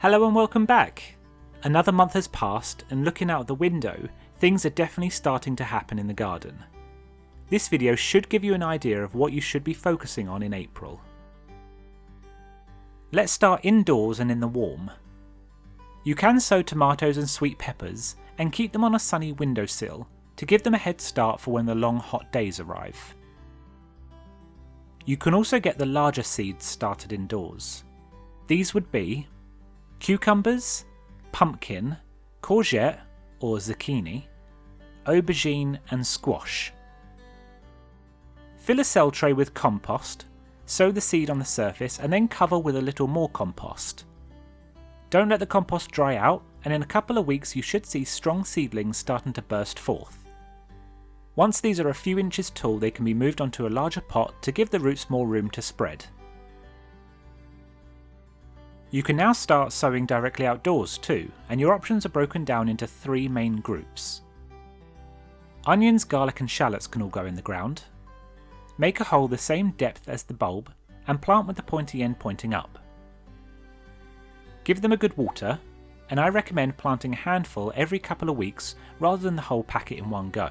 Hello and welcome back! Another month has passed and looking out the window, things are definitely starting to happen in the garden. This video should give you an idea of what you should be focusing on in April. Let's start indoors and in the warm. You can sow tomatoes and sweet peppers and keep them on a sunny windowsill to give them a head start for when the long hot days arrive. You can also get the larger seeds started indoors. These would be cucumbers, pumpkin, courgette or zucchini, aubergine and squash. Fill a cell tray with compost, sow the seed on the surface and then cover with a little more compost. Don't let the compost dry out, and in a couple of weeks you should see strong seedlings starting to burst forth. Once these are a few inches tall, they can be moved onto a larger pot to give the roots more room to spread. You can now start sowing directly outdoors too, and your options are broken down into three main groups. Onions, garlic and shallots can all go in the ground. Make a hole the same depth as the bulb and plant with the pointy end pointing up. Give them a good water, and I recommend planting a handful every couple of weeks rather than the whole packet in one go.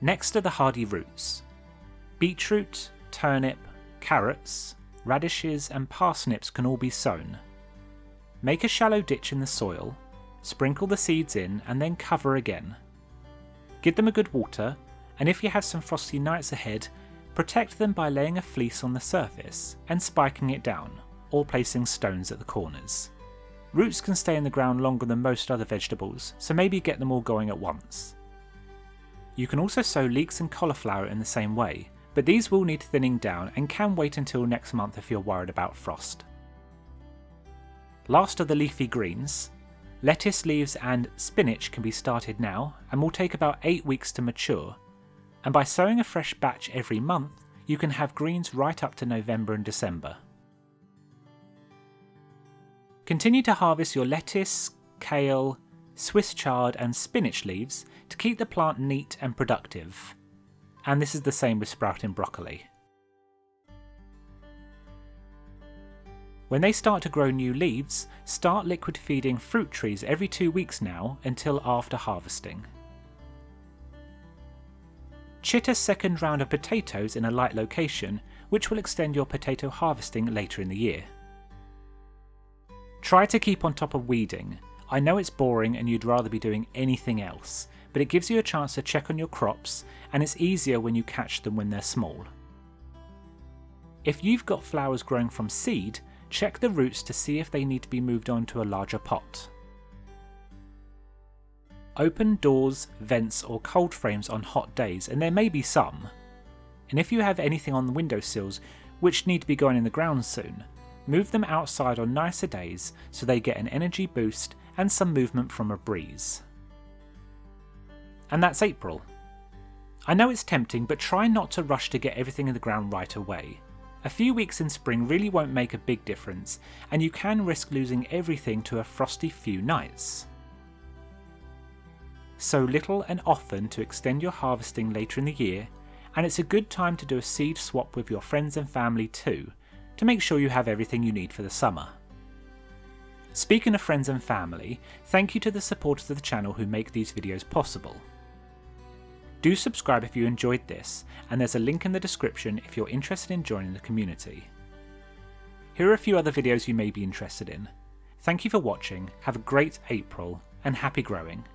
Next are the hardy roots. Beetroot, turnip, carrots, radishes and parsnips can all be sown. Make a shallow ditch in the soil, sprinkle the seeds in and then cover again. Give them a good water, and if you have some frosty nights ahead, protect them by laying a fleece on the surface and spiking it down, or placing stones at the corners. Roots can stay in the ground longer than most other vegetables, so maybe get them all going at once. You can also sow leeks and cauliflower in the same way, but these will need thinning down and can wait until next month if you're worried about frost. Last are the leafy greens. Lettuce leaves and spinach can be started now and will take about 8 weeks to mature, and by sowing a fresh batch every month you can have greens right up to November and December. Continue to harvest your lettuce, kale, Swiss chard and spinach leaves to keep the plant neat and productive. And this is the same with sprouting broccoli. When they start to grow new leaves, start liquid feeding fruit trees every 2 weeks now until after harvesting. CHIT A second round of potatoes in a light location, which will extend your potato harvesting later in the year. Try to keep on top of weeding. I know it's boring and you'd rather be doing anything else, but it gives you a chance to check on your crops, and it's easier when you catch them when they're small. If you've got flowers growing from seed, check the roots to see if they need to be moved on to a larger pot. Open doors, vents or cold frames on hot days, and there may be some. And if you have anything on the windowsills which need to be going in the ground soon, move them outside on nicer days so they get an energy boost and some movement from a breeze. And that's April. I know it's tempting, but try not to rush to get everything in the ground right away. A few weeks in spring really won't make a big difference, and you can risk losing everything to a frosty few nights. Sow little and often to extend your harvesting later in the year, and it's a good time to do a seed swap with your friends and family too, to make sure you have everything you need for the summer. Speaking of friends and family, thank you to the supporters of the channel who make these videos possible. Do subscribe if you enjoyed this, and there's a link in the description if you're interested in joining the community. Here are a few other videos you may be interested in. Thank you for watching, have a great April, and happy growing.